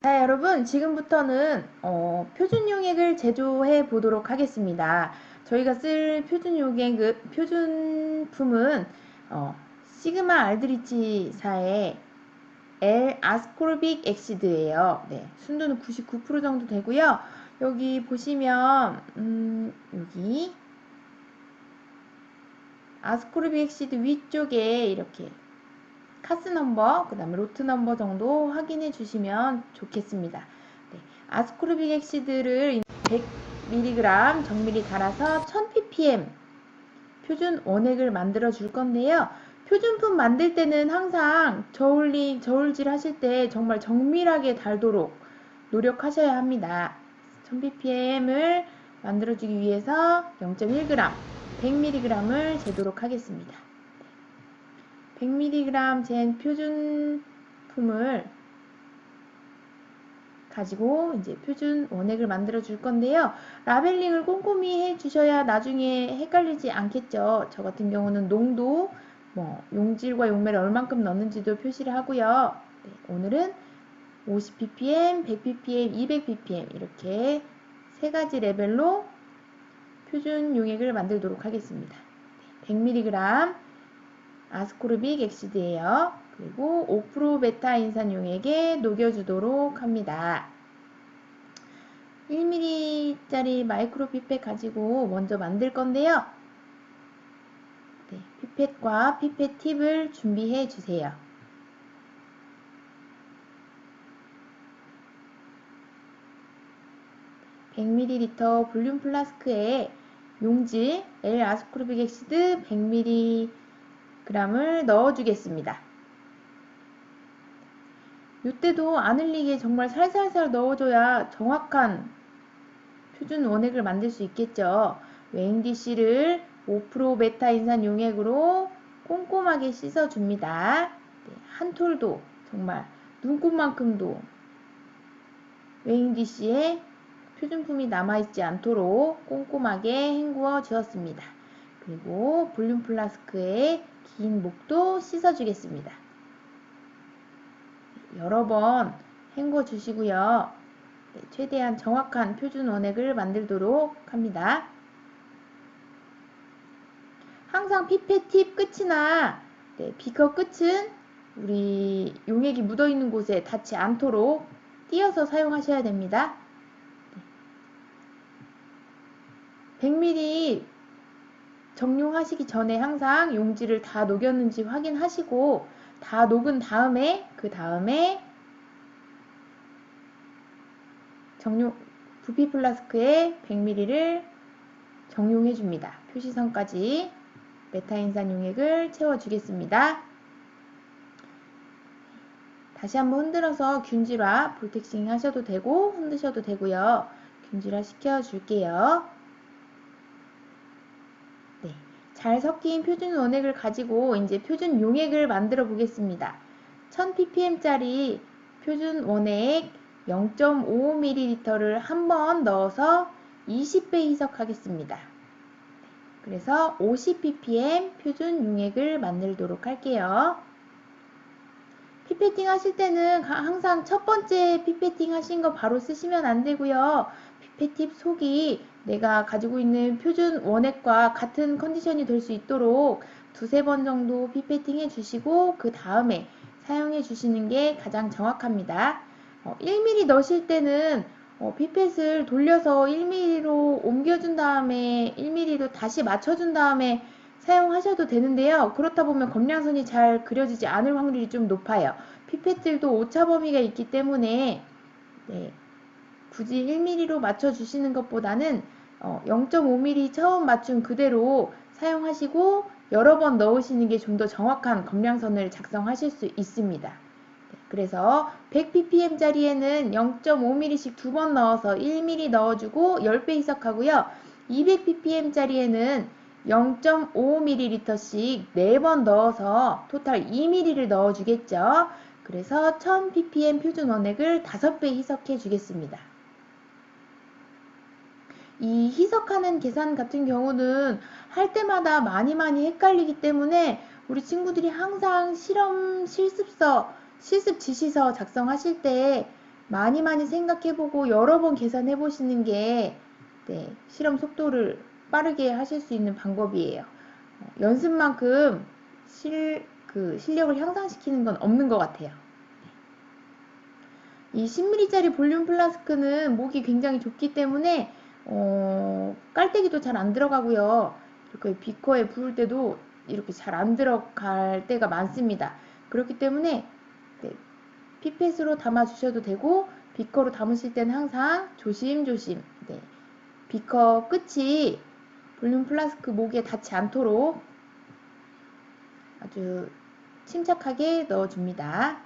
자, 여러분, 지금부터는 표준 용액을 제조해 보도록 하겠습니다. 저희가 쓸 표준품은 시그마 알드리치사의 L 아스코르빅 엑시드예요. 네, 순도는 99% 정도 되고요. 여기 보시면 여기 아스코르빅 엑시드 위쪽에 이렇게 카스 넘버, 그 다음에 로트 넘버 정도 확인해 주시면 좋겠습니다. 네, 아스코르빅 엑시드를 100mg 정밀히 달아서 1000ppm 표준 원액을 만들어 줄 건데요. 표준품 만들 때는 항상 저울질 하실 때 정말 정밀하게 달도록 노력하셔야 합니다. 1000ppm을 만들어주기 위해서 0.1g, 100mg을 재도록 하겠습니다. 100mg 잰 표준품을 가지고 이제 표준 원액을 만들어 줄 건데요. 라벨링을 꼼꼼히 해 주셔야 나중에 헷갈리지 않겠죠. 저 같은 경우는 농도, 용질과 용매를 얼만큼 넣는지도 표시를 하고요. 네, 오늘은 50ppm, 100ppm, 200ppm 이렇게 세 가지 레벨로 표준 용액을 만들도록 하겠습니다. 100mg 아스코르빅 엑시드예요. 그리고 5% 베타 인산 용액에 녹여주도록 합니다. 1mm짜리 마이크로 피펫 가지고 먼저 만들 건데요. 네, 피펫과 피펫 팁을 준비해 주세요. (100ml) 볼륨 플라스크에 용질 L 아스코르빅 엑시드 100mg을 넣어주겠습니다. 이때도 안 흘리게 정말 살살살 넣어줘야 정확한 표준 원액을 만들 수 있겠죠. 웨잉디씨를 5% 베타 인산 용액으로 꼼꼼하게 씻어줍니다. 네, 한 톨도 정말 눈곱만큼도 웨잉디씨에 표준품이 남아있지 않도록 꼼꼼하게 헹구어 주었습니다. 그리고 볼륨 플라스크의 긴 목도 씻어주겠습니다. 여러 번 헹궈 주시고요. 네, 최대한 정확한 표준 원액을 만들도록 합니다. 항상 피펫 팁 끝이나 비커 끝은 우리 용액이 묻어있는 곳에 닿지 않도록 띄어서 사용하셔야 됩니다. 100ml 정용하시기 전에 항상 용지를 다 녹였는지 확인하시고 다 녹은 다음에 그 다음에 부피 플라스크에 100ml를 정용해 줍니다. 표시선까지 메타인산 용액을 채워주겠습니다. 다시 한번 흔들어서 균질화, 볼텍싱 하셔도 되고 흔드셔도 되고요. 균질화 시켜줄게요. 네, 잘 섞인 표준 원액을 가지고 이제 표준 용액을 만들어 보겠습니다. 1000ppm짜리 표준 원액 0.55ml를 한 번 넣어서 20배 희석하겠습니다. 그래서 50ppm 표준 용액을 만들도록 할게요. 피페팅 하실 때는 항상 첫 번째 피페팅 하신 거 바로 쓰시면 안 되고요. 피펫 팁 속이 내가 가지고 있는 표준 원액과 같은 컨디션이 될 수 있도록 두세 번 정도 피페팅 해주시고 그 다음에 사용해 주시는 게 가장 정확합니다. 1mm 넣으실 때는 피펫을 돌려서 1mm로 옮겨준 다음에 1mm로 다시 맞춰준 다음에 사용하셔도 되는데요. 그렇다 보면 검량선이 잘 그려지지 않을 확률이 좀 높아요. 피펫들도 오차 범위가 있기 때문에 굳이 1mm로 맞춰주시는 것보다는 0.5mm 처음 맞춘 그대로 사용하시고 여러 번 넣으시는 게 좀 더 정확한 검량선을 작성하실 수 있습니다. 그래서 100ppm짜리에는 0.5mm씩 두 번 넣어서 1mm 넣어주고 10배 희석하고요. 200ppm짜리에는 0.5ml씩 4번 넣어서 토탈 2ml를 넣어주겠죠. 그래서 1000ppm 표준 원액을 5배 희석해 주겠습니다. 이 희석하는 계산 같은 경우는 할 때마다 많이 헷갈리기 때문에 우리 친구들이 항상 실습 지시서 작성하실 때 많이 생각해보고 여러 번 계산해보시는 게 네, 실험 속도를 빠르게 하실 수 있는 방법이에요. 연습만큼 실력을 향상시키는 건 없는 것 같아요. 이 10ml짜리 볼륨 플라스크는 목이 굉장히 좁기 때문에 깔때기도 잘 안 들어가고요. 이렇게 비커에 부을 때도 이렇게 잘 안 들어갈 때가 많습니다. 그렇기 때문에 네, 피펫으로 담아 주셔도 되고 비커로 담으실 때는 항상 조심조심 네, 비커 끝이 볼륨 플라스크 목에 닿지 않도록 아주 침착하게 넣어줍니다.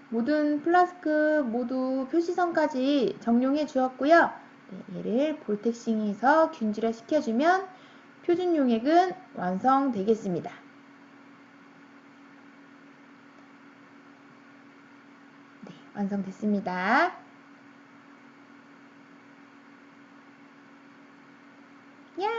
모든 플라스크 모두 표시선까지 정용해 주었고요. 네, 얘를 볼텍싱해서 균질화 시켜주면 표준 용액은 완성되겠습니다. 네, 완성됐습니다. 야!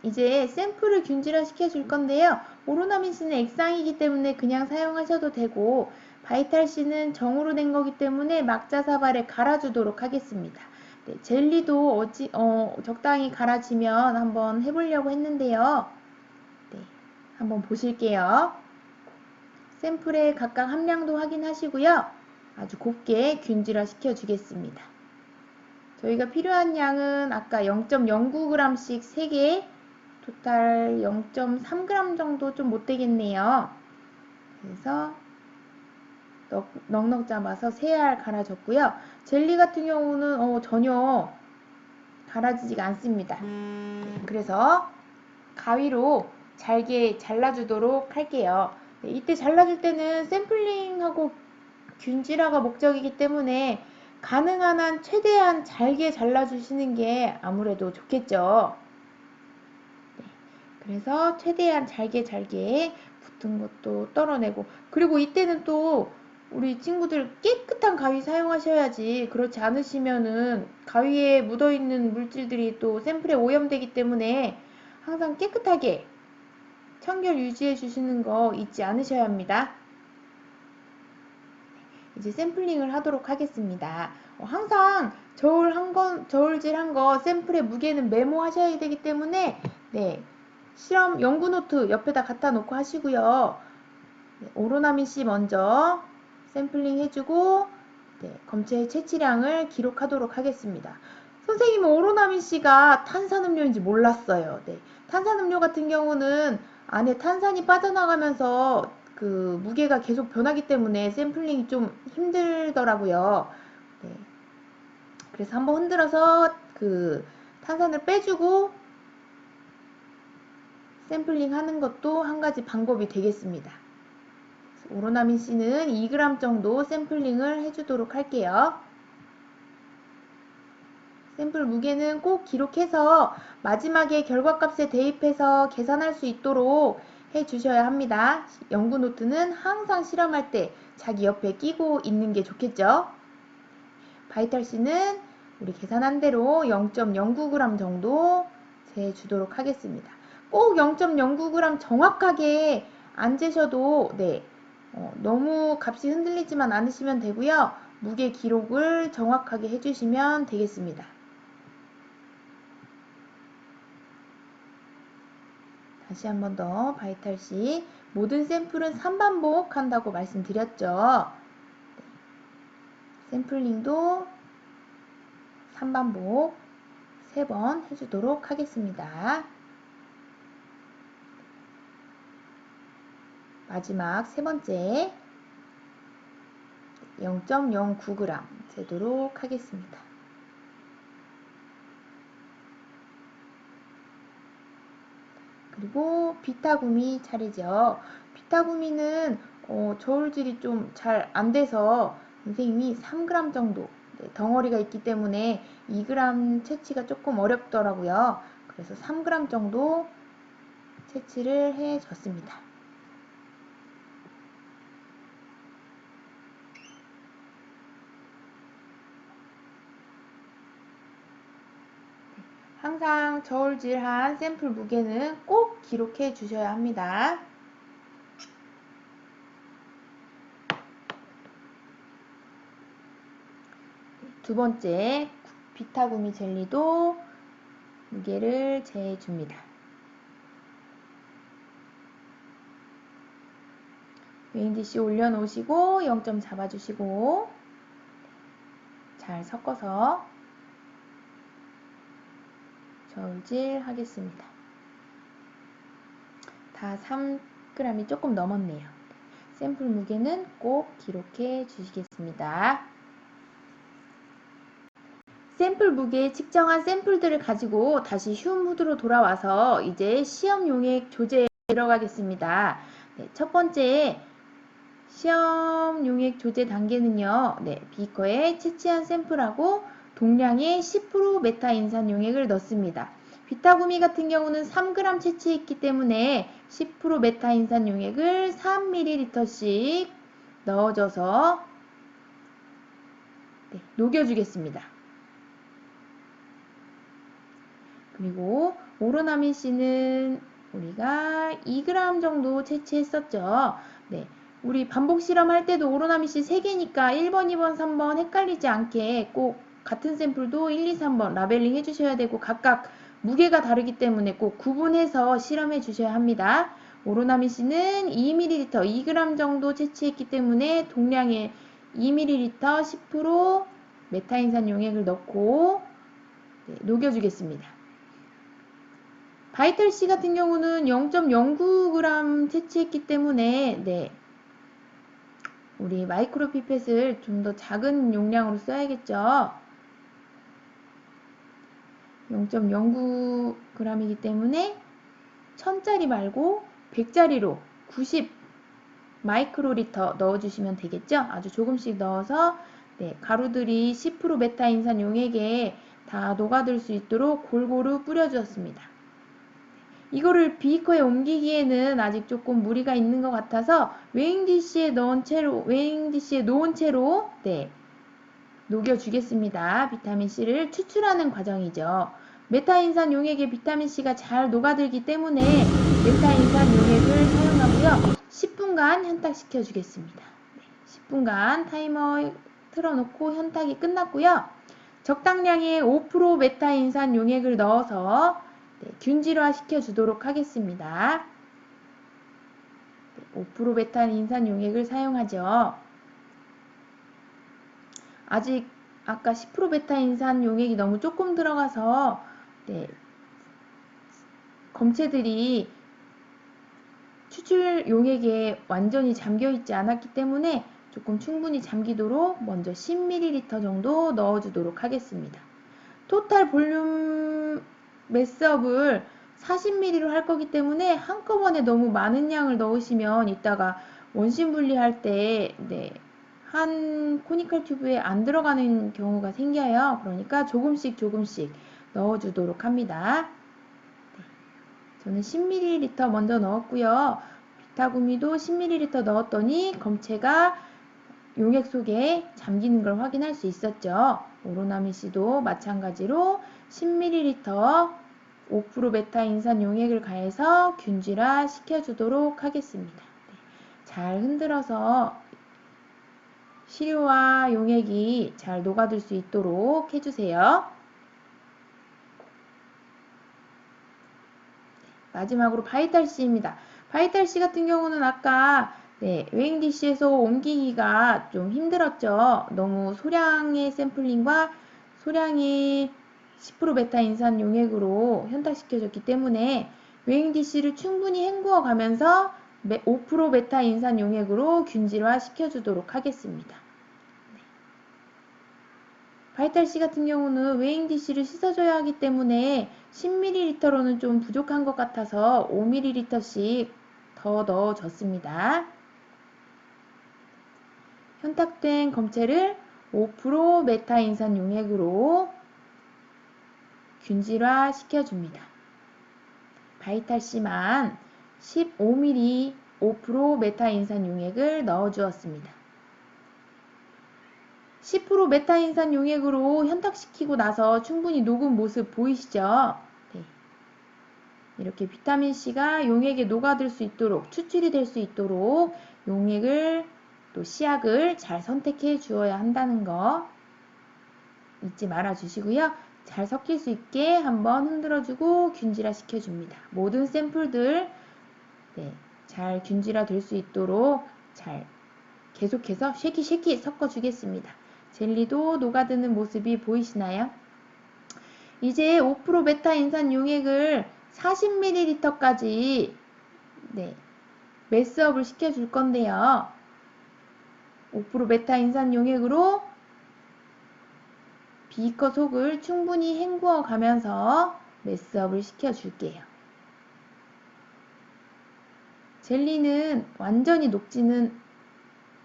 이제 샘플을 균질화 시켜줄 건데요. 오로나민C는 액상이기 때문에 그냥 사용하셔도 되고 바이탈C는 정으로 된 거기 때문에 막자사발에 갈아주도록 하겠습니다. 네, 젤리도 적당히 갈아지면 한번 해보려고 했는데요. 네, 한번 보실게요. 샘플의 각각 함량도 확인하시고요. 아주 곱게 균질화 시켜주겠습니다. 저희가 필요한 양은 아까 0.09g씩 3개, 토탈 0.3g 정도 좀 못되겠네요. 그래서 넉넉 잡아서 3알 갈아줬고요. 젤리 같은 경우는 전혀 갈아지지가 않습니다. 그래서 가위로 잘게 잘라주도록 할게요. 네, 이때 잘라줄 때는 샘플링하고 균질화가 목적이기 때문에 가능한 한 최대한 잘게 잘라주시는 게 아무래도 좋겠죠. 네, 그래서 최대한 잘게 붙은 것도 떨어내고, 그리고 이때는 또 우리 친구들 깨끗한 가위 사용하셔야지. 그렇지 않으시면은 가위에 묻어있는 물질들이 또 샘플에 오염되기 때문에 항상 깨끗하게 청결 유지해 주시는 거 잊지 않으셔야 합니다. 이제 샘플링을 하도록 하겠습니다. 항상 저울질 한 거 샘플의 무게는 메모하셔야 되기 때문에 네, 실험 연구 노트 옆에다 갖다 놓고 하시고요. 네, 오로나민 C 먼저 샘플링 해주고 네, 검체 채취량을 기록하도록 하겠습니다. 선생님은 오로나민 C가 탄산음료인지 몰랐어요. 네, 탄산음료 같은 경우는 안에 탄산이 빠져나가면서 그 무게가 계속 변하기 때문에 샘플링이 좀 힘들더라고요. 네, 그래서 한번 흔들어서 그 탄산을 빼주고 샘플링 하는 것도 한 가지 방법이 되겠습니다. 오로나민 C는 2g 정도 샘플링을 해주도록 할게요. 샘플 무게는 꼭 기록해서 마지막에 결과값에 대입해서 계산할 수 있도록 해주셔야 합니다. 연구 노트는 항상 실험할 때 자기 옆에 끼고 있는 게 좋겠죠. 바이탈C는 우리 계산한 대로 0.09g 정도 재주도록 하겠습니다. 꼭 0.09g 정확하게 안 재셔도 네, 너무 값이 흔들리지만 않으시면 되고요. 무게 기록을 정확하게 해주시면 되겠습니다. 다시 한 번 더 바이탈C 모든 샘플은 3반복 한다고 말씀드렸죠. 네. 샘플링도 3반복 3번 해주도록 하겠습니다. 마지막 세 번째 0.09g 재도록 하겠습니다. 그리고 비타구미 차례죠. 비타구미는 저울질이 좀 잘 안돼서 선생님이 3g 정도 네, 덩어리가 있기 때문에 2g 채취가 조금 어렵더라고요. 그래서 3g 정도 채취를 해줬습니다. 항상 저울질한 샘플 무게는 꼭 기록해 주셔야 합니다. 두 번째, 비타구미 젤리도 무게를 재줍니다. 웨잉디시 올려놓으시고 0점 잡아주시고 잘 섞어서 저울질 하겠습니다. 다 3g이 조금 넘었네요. 샘플 무게는 꼭 기록해 주시겠습니다. 샘플 무게 측정한 샘플들을 가지고 다시 휴무드로 돌아와서 이제 시험 용액 조제에 들어가겠습니다. 네, 첫 번째 시험 용액 조제 단계는요. 비커에 채취한 샘플하고 동량의 10% 메타인산 용액을 넣습니다. 비타구미 같은 경우는 3g 채취했기 때문에 10% 메타인산 용액을 3ml씩 넣어줘서 녹여주겠습니다. 그리고 오로나민C는 우리가 2g 정도 채취했었죠. 우리 반복 실험할 때도 오로나민C 3개니까 1번, 2번, 3번 헷갈리지 않게 꼭 같은 샘플도 1, 2, 3번 라벨링 해주셔야 되고 각각 무게가 다르기 때문에 꼭 구분해서 실험해 주셔야 합니다. 오로나민C는 2ml, 2g 정도 채취했기 때문에 동량의 2ml 10% 메타인산 용액을 넣고 녹여주겠습니다. 바이탈C 같은 경우는 0.09g 채취했기 때문에 우리 마이크로 피펫을 좀 더 작은 용량으로 써야겠죠. 0.09g이기 때문에 1000짜리 말고 100짜리로 90 마이크로리터 넣어주시면 되겠죠. 아주 조금씩 넣어서 가루들이 10% 메타인산 용액에 다 녹아들 수 있도록 골고루 뿌려주었습니다. 이거를 비커에 옮기기에는 아직 조금 무리가 있는 것 같아서 웨잉디시에 놓은 채로 녹여주겠습니다. 비타민C를 추출하는 과정이죠. 메타인산 용액에 비타민C가 잘 녹아들기 때문에 메타인산 용액을 사용하고요. 10분간 현탁시켜 주겠습니다. 10분간 타이머 틀어놓고 현탁이 끝났고요. 적당량의 5% 메타인산 용액을 넣어서 균질화 시켜주도록 하겠습니다. 5% 메타인산 용액을 사용하죠. 아직 아까 10% 베타인산 용액이 너무 조금 들어가서 검체들이 추출 용액에 완전히 잠겨있지 않았기 때문에 조금 충분히 잠기도록 먼저 10ml 정도 넣어주도록 하겠습니다. 토탈 볼륨 매스업을 40ml로 할 거기 때문에 한꺼번에 너무 많은 양을 넣으시면 이따가 원심 분리할 때 한 코니컬 튜브에 안 들어가는 경우가 생겨요. 그러니까 조금씩 넣어주도록 합니다. 저는 10ml 먼저 넣었고요. 비타구미도 10ml 넣었더니 검체가 용액 속에 잠기는 걸 확인할 수 있었죠. 오로나민C도 마찬가지로 10ml 5% 베타인산 용액을 가해서 균질화 시켜주도록 하겠습니다. 잘 흔들어서 시료와 용액이 잘 녹아들 수 있도록 해주세요. 마지막으로 바이탈C입니다. 바이탈C 같은 경우는 아까 웨잉디시에서 옮기기가 좀 힘들었죠. 너무 소량의 샘플링과 소량의 10% 베타인산 용액으로 현탁시켜졌기 때문에 웨잉디시를 충분히 헹구어 가면서 5% 베타인산 용액으로 균질화 시켜주도록 하겠습니다. 바이탈C 같은 경우는 웨잉디시를 씻어줘야 하기 때문에 10ml로는 좀 부족한 것 같아서 5ml씩 더 넣어줬습니다. 현탁된 검체를 5% 메타인산 용액으로 균질화 시켜줍니다. 바이탈C만 15ml 5% 메타인산 용액을 넣어주었습니다. 10% 메타인산 용액으로 현탁시키고 나서 충분히 녹은 모습 보이시죠? 이렇게 비타민C가 용액에 녹아들 수 있도록 추출이 될 수 있도록 용액을 또 시약을 잘 선택해 주어야 한다는 거. 잊지 말아 주시고요. 잘 섞일 수 있게 한번 흔들어주고 균질화 시켜줍니다. 모든 샘플들 잘 균질화 될 수 있도록 잘 계속해서 쉐키 섞어주겠습니다. 젤리도 녹아드는 모습이 보이시나요? 이제 5% 베타 인산 용액을 40ml까지 매스업을 시켜줄 건데요. 5% 베타 인산 용액으로 비커 속을 충분히 헹구어 가면서 매스업을 시켜줄게요. 젤리는 완전히 녹지는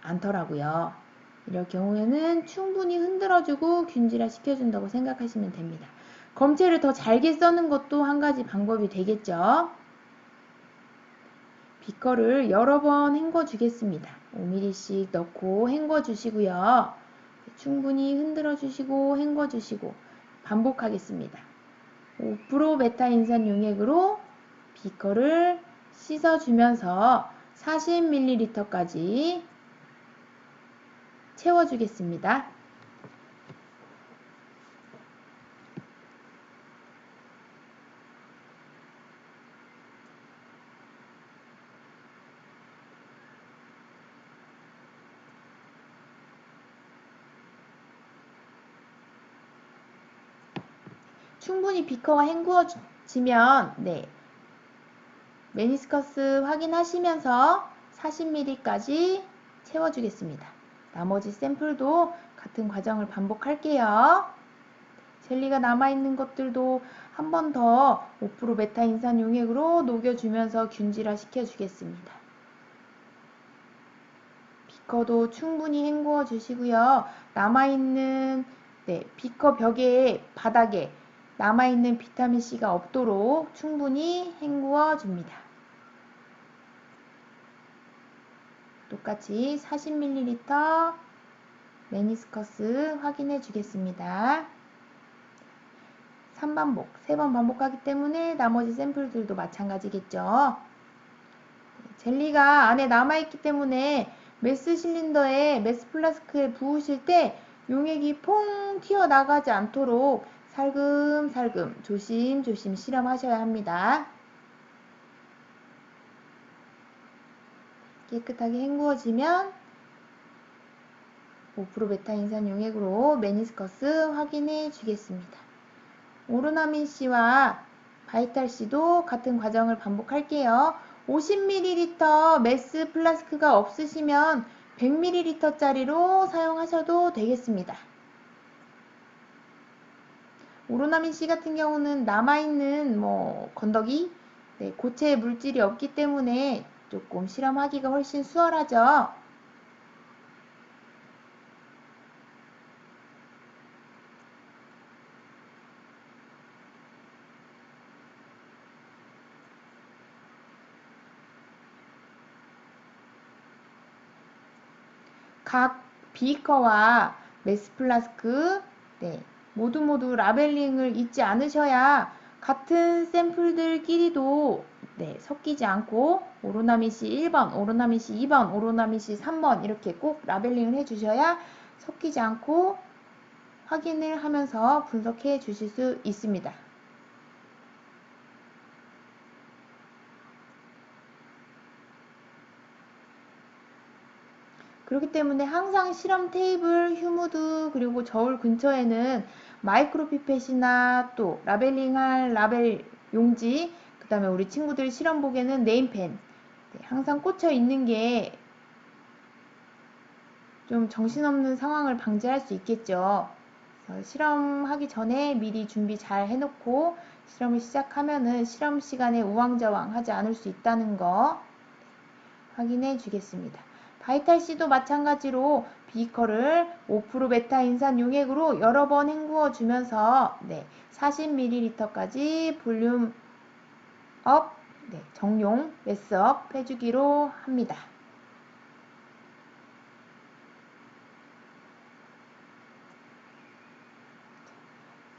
않더라고요. 이럴 경우에는 충분히 흔들어주고 균질화 시켜준다고 생각하시면 됩니다. 검체를 더 잘게 써는 것도 한 가지 방법이 되겠죠. 비커를 여러 번 헹궈 주겠습니다. 5ml씩 넣고 헹궈 주시고요. 충분히 흔들어 주시고 헹궈 주시고 반복하겠습니다. 5% 베타 인산 용액으로 비커를 씻어주면서 40ml까지 채워주겠습니다. 충분히 비커가 헹구어지면 메니스커스 확인하시면서 40ml까지 채워주겠습니다. 나머지 샘플도 같은 과정을 반복할게요. 젤리가 남아있는 것들도 한 번 더 5% 베타 인산 용액으로 녹여주면서 균질화 시켜주겠습니다. 비커도 충분히 헹구어 주시고요. 남아있는 비커 벽에 바닥에 남아있는 비타민C가 없도록 충분히 헹구어 줍니다. 똑같이 40ml 메니스커스 확인해 주겠습니다. 3반복, 3번 반복하기 때문에 나머지 샘플들도 마찬가지겠죠. 젤리가 안에 남아있기 때문에 메스 실린더에 메스 플라스크에 부으실 때 용액이 퐁 튀어나가지 않도록 살금살금 조심조심 실험하셔야 합니다. 깨끗하게 헹구어지면 5% 베타 인산 용액으로 메니스커스 확인해 주겠습니다. 오로나민C와 바이탈C도 같은 과정을 반복할게요. 50ml 메스 플라스크가 없으시면 100ml짜리로 사용하셔도 되겠습니다. 오로나민C 같은 경우는 남아있는 건더기, 고체 물질이 없기 때문에 조금 실험하기가 훨씬 수월하죠. 각 비커와 메스 플라스크 모두 라벨링을 잊지 않으셔야 같은 샘플들끼리도 섞이지 않고 오로나민C 1번, 오로나민C 2번, 오로나민C 3번 이렇게 꼭 라벨링을 해주셔야 섞이지 않고 확인을 하면서 분석해 주실 수 있습니다. 그렇기 때문에 항상 실험 테이블, 휴무드 그리고 저울 근처에는 마이크로 피펫이나 또 라벨링할 라벨 용지, 그 다음에 우리 친구들 실험복에는 네임펜 항상 꽂혀 있는 게 좀 정신없는 상황을 방지할 수 있겠죠. 그래서 실험하기 전에 미리 준비 잘 해놓고 실험을 시작하면은 실험 시간에 우왕좌왕 하지 않을 수 있다는 거 확인해 주겠습니다. 바이탈C도 마찬가지로 비커를 5% 베타 인산 용액으로 여러 번 헹구어 주면서 40ml까지 볼륨업, 정용 매스업 해주기로 합니다.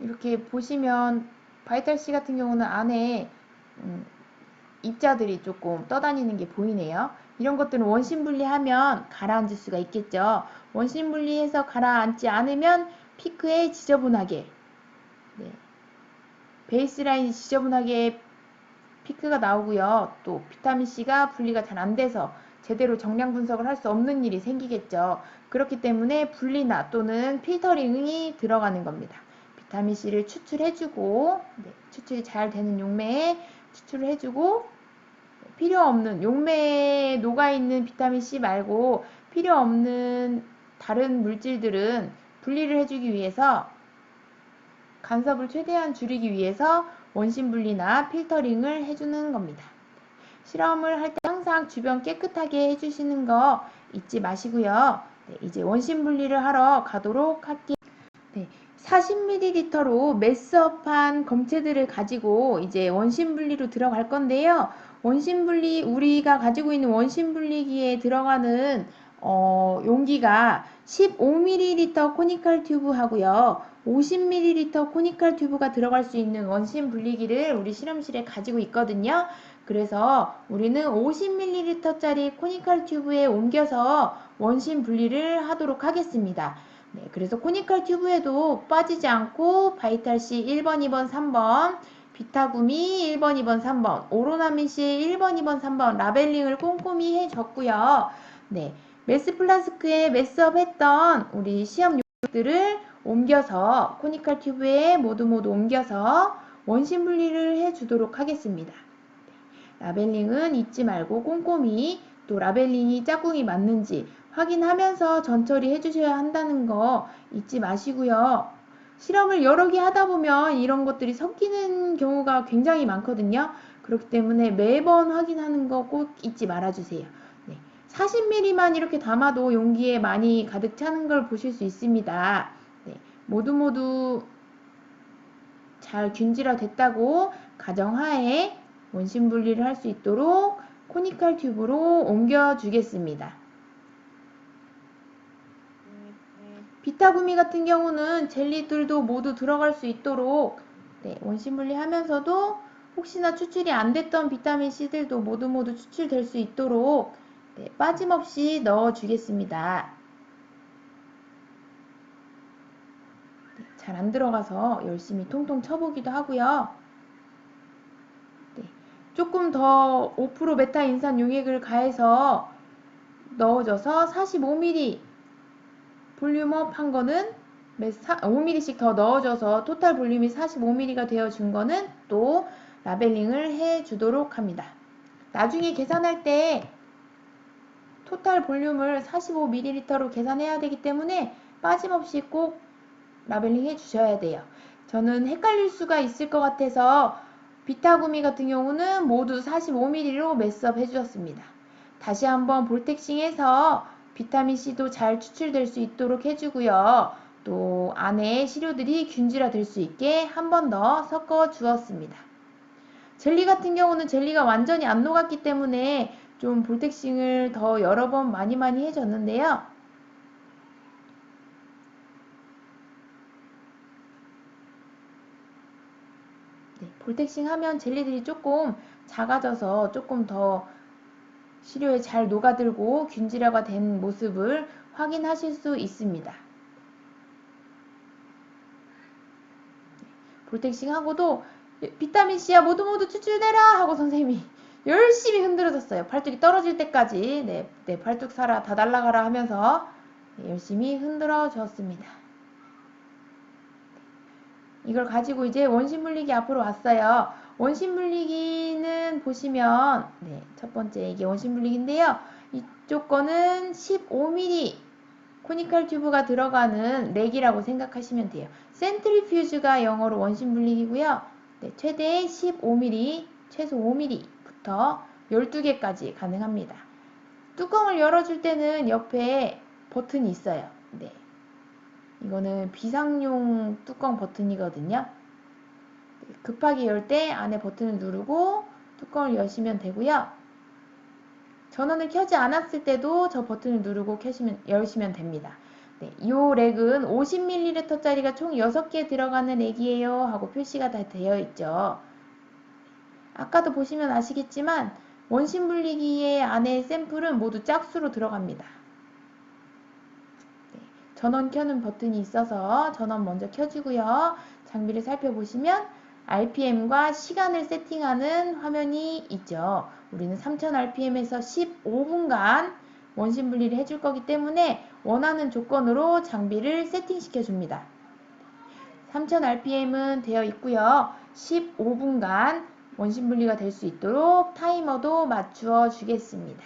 이렇게 보시면 바이탈C 같은 경우는 안에 입자들이 조금 떠다니는 게 보이네요. 이런 것들은 원심 분리하면 가라앉을 수가 있겠죠. 원심 분리해서 가라앉지 않으면 피크에 지저분하게, 네, 베이스라인이 지저분하게 피크가 나오고요. 또 비타민C가 분리가 잘 안 돼서 제대로 정량 분석을 할 수 없는 일이 생기겠죠. 그렇기 때문에 분리나 또는 필터링이 들어가는 겁니다. 비타민C를 추출해주고, 네, 추출이 잘 되는 용매에 추출을 해주고, 필요 없는 용매에 녹아있는 비타민C 말고 필요 없는 다른 물질들은 분리를 해주기 위해서, 간섭을 최대한 줄이기 위해서 원심 분리나 필터링을 해주는 겁니다. 실험을 할 때 항상 주변 깨끗하게 해주시는 거 잊지 마시고요. 네, 이제 원심 분리를 하러 가도록 할게요. 네, 40ml로 매스업한 검체들을 가지고 이제 원심 분리로 들어갈 건데요. 원심 분리, 우리가 가지고 있는 원심 분리기에 들어가는 용기가 15ml 코니컬 튜브 하고요. 50ml 코니컬 튜브가 들어갈 수 있는 원심 분리기를 우리 실험실에 가지고 있거든요. 그래서 우리는 50ml짜리 코니컬 튜브에 옮겨서 원심 분리를 하도록 하겠습니다. 네, 그래서 코니컬 튜브에도 빠지지 않고 바이탈C 1번, 2번, 3번, 비타구미 1번, 2번, 3번, 오로나민C 1번, 2번, 3번 라벨링을 꼼꼼히 해줬고요. 네, 메스 플라스크에 매스업 했던 우리 시험 용기들을 옮겨서 코니컬 튜브에 모두 옮겨서 원심 분리를 해주도록 하겠습니다. 라벨링은 잊지 말고 꼼꼼히 또 라벨링이 짝꿍이 맞는지 확인하면서 전처리 해주셔야 한다는 거 잊지 마시고요. 실험을 여러 개 하다 보면 이런 것들이 섞이는 경우가 굉장히 많거든요. 그렇기 때문에 매번 확인하는 거 꼭 잊지 말아주세요. 네, 40ml만 이렇게 담아도 용기에 많이 가득 차는 걸 보실 수 있습니다. 네, 모두 잘 균질화 됐다고 가정하에 원심 분리를 할 수 있도록 코니컬 튜브로 옮겨 주겠습니다. 비타구미 같은 경우는 젤리들도 모두 들어갈 수 있도록, 네, 원심 분리하면서도 혹시나 추출이 안 됐던 비타민 C들도 모두 추출될 수 있도록, 네, 빠짐없이 넣어 주겠습니다. 네, 잘 안 들어가서 열심히 통통 쳐보기도 하고요. 네, 조금 더 5% 메타 인산 용액을 가해서 넣어줘서 45ml 볼륨업 한 거는 5ml씩 더 넣어줘서 토탈 볼륨이 45ml가 되어준 거는 또 라벨링을 해주도록 합니다. 나중에 계산할 때 토탈 볼륨을 45ml로 계산해야 되기 때문에 빠짐없이 꼭 라벨링 해주셔야 돼요. 저는 헷갈릴 수가 있을 것 같아서 비타구미 같은 경우는 모두 45ml로 매스업 해주었습니다. 다시 한번 볼텍싱해서 비타민C도 잘 추출될 수 있도록 해주고요. 또 안에 시료들이 균질화될 수 있게 한 번 더 섞어 주었습니다. 젤리 같은 경우는 젤리가 완전히 안 녹았기 때문에 좀 볼텍싱을 더 여러 번 많이 해줬는데요. 네, 볼텍싱 하면 젤리들이 조금 작아져서 조금 더 시료에 잘 녹아들고 균질화가 된 모습을 확인하실 수 있습니다. 볼텍싱 하고도 비타민C야 모두 추출되라 하고 선생님이 열심히 흔들어줬어요. 팔뚝이 떨어질 때까지. 네, 팔뚝 살아 다 날아가라 하면서 열심히 흔들어 줬습니다. 이걸 가지고 이제 원심 분리기 앞으로 왔어요. 원심 분리기는 보시면, 네, 첫 번째 이게 원심 분리기인데요. 이쪽 거는 15mm 코니컬 튜브가 들어가는 렉이라고 생각하시면 돼요. 센트리퓨즈가 영어로 원심 분리기고요. 네, 최대 15mm, 최소 5mm부터 12개까지 가능합니다. 뚜껑을 열어줄 때는 옆에 버튼이 있어요. 네, 이거는 비상용 뚜껑 버튼이거든요. 급하게 열 때 안에 버튼을 누르고 뚜껑을 여시면 되고요. 전원을 켜지 않았을 때도 저 버튼을 누르고 여시면 됩니다. 네, 이 렉은 50ml짜리가 총 6개 들어가는 렉이에요 하고 표시가 다 되어 있죠. 아까도 보시면 아시겠지만 원심 분리기의 안에 샘플은 모두 짝수로 들어갑니다. 네, 전원 켜는 버튼이 있어서 전원 먼저 켜주고요. 장비를 살펴보시면 RPM과 시간을 세팅하는 화면이 있죠. 우리는 3000rpm에서 15분간 원심 분리를 해줄 거기 때문에 원하는 조건으로 장비를 세팅시켜 줍니다. 3000rpm은 되어 있고요. 15분간 원심 분리가 될 수 있도록 타이머도 맞추어 주겠습니다.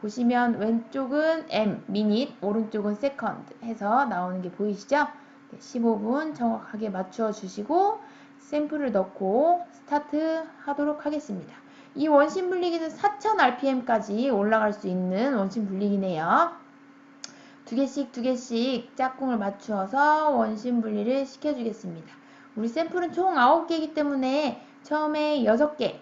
보시면 왼쪽은 M, 미닛, 오른쪽은 세컨드 해서 나오는 게 보이시죠? 15분 정확하게 맞추어 주시고 샘플을 넣고 스타트 하도록 하겠습니다. 이 원심 분리기는 4000rpm까지 올라갈 수 있는 원심 분리기네요. 두 개씩 짝꿍을 맞추어서 원심 분리를 시켜주겠습니다. 우리 샘플은 총 9개이기 때문에 처음에 6개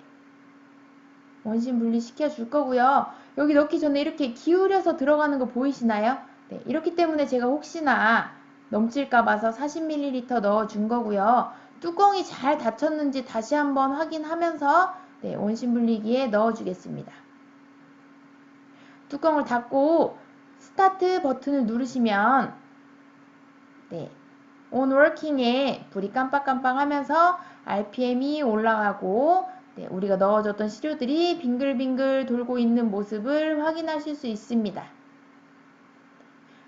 원심 분리 시켜줄 거고요. 여기 넣기 전에 이렇게 기울여서 들어가는 거 보이시나요? 네, 이렇기 때문에 제가 혹시나 넘칠까 봐서 40ml 넣어준 거고요. 뚜껑이 잘 닫혔는지 다시 한번 확인하면서 네, 원심 분리기에 넣어주겠습니다. 뚜껑을 닫고 스타트 버튼을 누르시면 네, on working에 불이 깜빡깜빡 하면서 RPM이 올라가고 네, 우리가 넣어줬던 시료들이 빙글빙글 돌고 있는 모습을 확인하실 수 있습니다.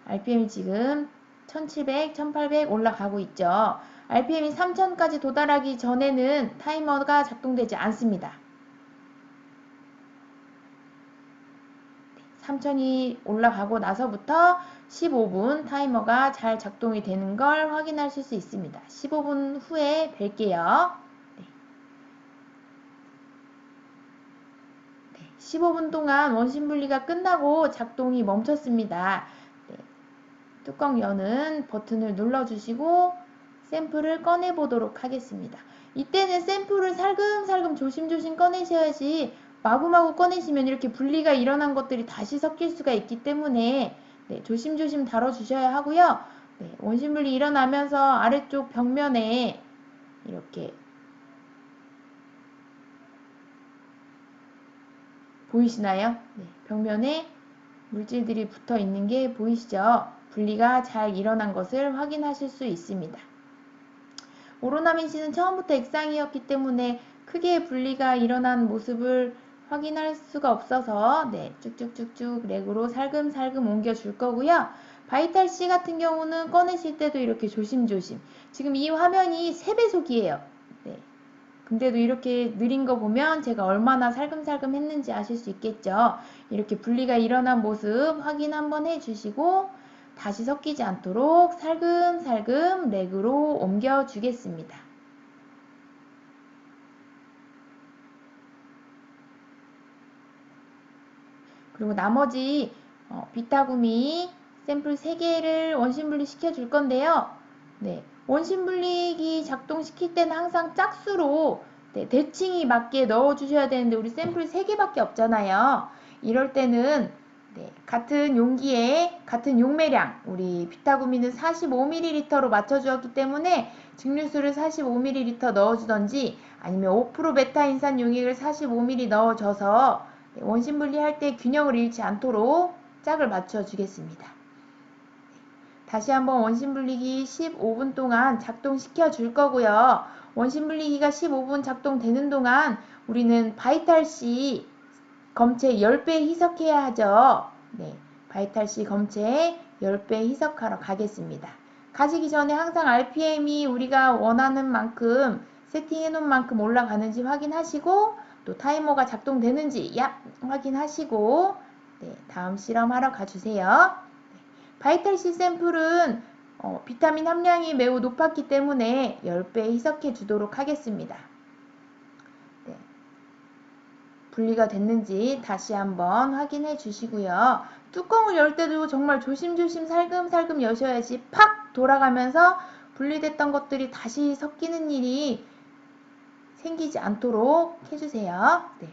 RPM이 지금 1700, 1800 올라가고 있죠. RPM이 3000까지 도달하기 전에는 타이머가 작동되지 않습니다. 3000이 올라가고 나서부터 15분 타이머가 잘 작동이 되는 걸 확인하실 수 있습니다. 15분 후에 뵐게요. 15분 동안 원심 분리가 끝나고 작동이 멈췄습니다. 네, 뚜껑 여는 버튼을 눌러주시고 샘플을 꺼내보도록 하겠습니다. 이때는 샘플을 살금살금 조심조심 꺼내셔야지 마구마구 꺼내시면 이렇게 분리가 일어난 것들이 다시 섞일 수가 있기 때문에 네, 조심조심 다뤄주셔야 하고요. 네, 원심 분리 일어나면서 아래쪽 벽면에 이렇게 보이시나요? 네, 벽면에 물질들이 붙어 있는 게 보이시죠? 분리가 잘 일어난 것을 확인하실 수 있습니다. 오로나민 씨는 처음부터 액상이었기 때문에 크게 분리가 일어난 모습을 확인할 수가 없어서 네, 쭉쭉쭉쭉 렉으로 살금살금 옮겨줄 거고요. 바이탈 C 같은 경우는 꺼내실 때도 이렇게 조심조심. 지금 이 화면이 3배속이에요. 네. 근데도 이렇게 느린 거 보면 제가 얼마나 살금살금 했는지 아실 수 있겠죠. 이렇게 분리가 일어난 모습 확인 한번 해주시고 다시 섞이지 않도록 살금살금 렉으로 옮겨 주겠습니다. 그리고 나머지 비타구미 샘플 3개를 원심 분리 시켜 줄 건데요. 네, 원심 분리기 작동시킬 때는 항상 짝수로 네, 대칭이 맞게 넣어 주셔야 되는데 우리 샘플 3개밖에 없잖아요. 이럴 때는 네, 같은 용기에 같은 용매량 우리 비타구미는 45ml로 맞춰 주었기 때문에 증류수를 45ml 넣어 주던지 아니면 5% 베타인산 용액을 45ml 넣어 줘서 원심 분리할 때 균형을 잃지 않도록 짝을 맞춰 주겠습니다. 다시 한번 원심 분리기 15분 동안 작동시켜 줄 거고요. 원심 분리기가 15분 작동되는 동안 우리는 바이탈C 검체 10배 희석해야 하죠. 네, 바이탈C 검체 10배 희석하러 가겠습니다. 가시기 전에 항상 RPM이 우리가 원하는 만큼 세팅해 놓은 만큼 올라가는지 확인하시고 또 타이머가 작동되는지 확인하시고 네, 다음 실험하러 가주세요. 네, 바이탈C 샘플은 비타민 함량이 매우 높았기 때문에 10배 희석해 주도록 하겠습니다. 네, 분리가 됐는지 다시 한번 확인해 주시고요. 뚜껑을 열 때도 정말 조심조심 살금살금 여셔야지 팍 돌아가면서 분리됐던 것들이 다시 섞이는 일이 생기지 않도록 해주세요. 네.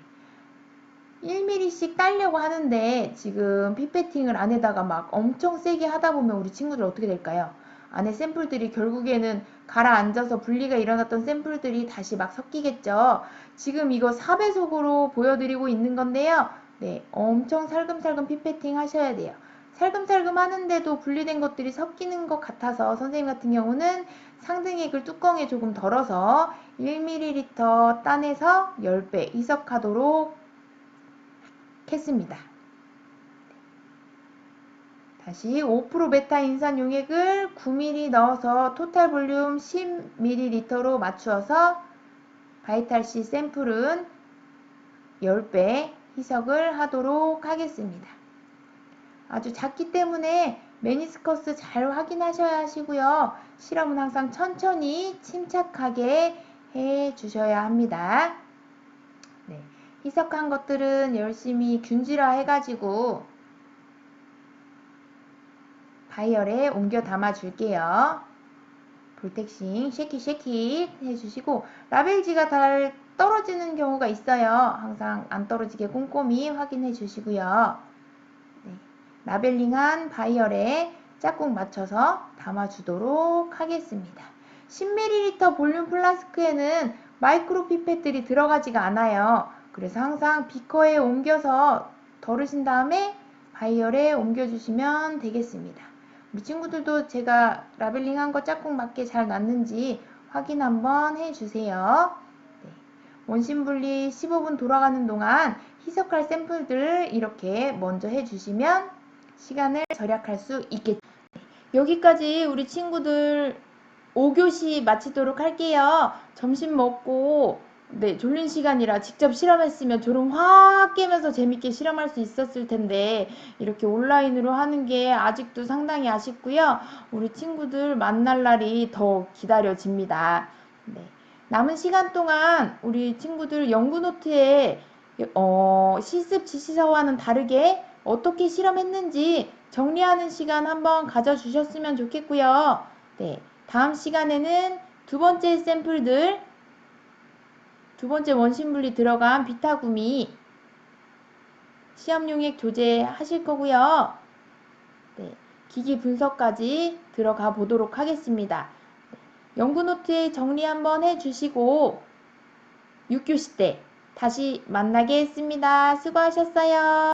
1mm씩 따려고 하는데 지금 피페팅을 안에다가 막 엄청 세게 하다 보면 우리 친구들 어떻게 될까요? 안에 샘플들이 결국에는 가라앉아서 분리가 일어났던 샘플들이 다시 막 섞이겠죠. 지금 이거 4배속으로 보여드리고 있는 건데요. 네, 엄청 살금살금 피페팅 하셔야 돼요. 살금살금 하는데도 분리된 것들이 섞이는 것 같아서 선생님 같은 경우는 상등액을 뚜껑에 조금 덜어서 1ml 따내서 10배 희석하도록 했습니다. 다시 5% 베타 인산 용액을 9ml 넣어서 토탈 볼륨 10ml로 맞추어서 바이탈C 샘플은 10배 희석을 하도록 하겠습니다. 아주 작기 때문에 메니스커스 잘 확인하셔야 하시고요. 실험은 항상 천천히 침착하게 해 주셔야 합니다. 네, 희석한 것들은 열심히 균질화 해가지고 바이얼에 옮겨 담아 줄게요. 볼텍싱 쉐킷 해주시고 라벨지가 잘 떨어지는 경우가 있어요. 항상 안 떨어지게 꼼꼼히 확인해 주시고요. 네, 라벨링한 바이얼에 짝꿍 맞춰서 담아주도록 하겠습니다. 10ml 볼륨 플라스크에는 마이크로 피펫들이 들어가지가 않아요. 그래서 항상 비커에 옮겨서 덜으신 다음에 바이얼에 옮겨주시면 되겠습니다. 우리 친구들도 제가 라벨링한 거 짝꿍 맞게 잘 났는지 확인 한번 해주세요. 네. 원심 분리 15분 돌아가는 동안 희석할 샘플들 이렇게 먼저 해주시면 시간을 절약할 수 있겠죠. 여기까지 우리 친구들 5교시 마치도록 할게요. 점심 먹고 졸린 시간이라 직접 실험했으면 졸음 확 깨면서 재밌게 실험할 수 있었을 텐데 이렇게 온라인으로 하는 게 아직도 상당히 아쉽고요. 우리 친구들 만날 날이 더 기다려집니다. 네. 남은 시간 동안 우리 친구들 연구 노트에 실습 지시서와는 다르게 어떻게 실험했는지 정리하는 시간 한번 가져주셨으면 좋겠고요. 네. 다음 시간에는 두 번째 샘플들, 두 번째 원심분리 들어간 비타구미 시험용액 조제하실 거고요. 네, 기기 분석까지 들어가 보도록 하겠습니다. 연구노트에 정리 한번 해주시고 6교시 때 다시 만나겠습니다. 수고하셨어요.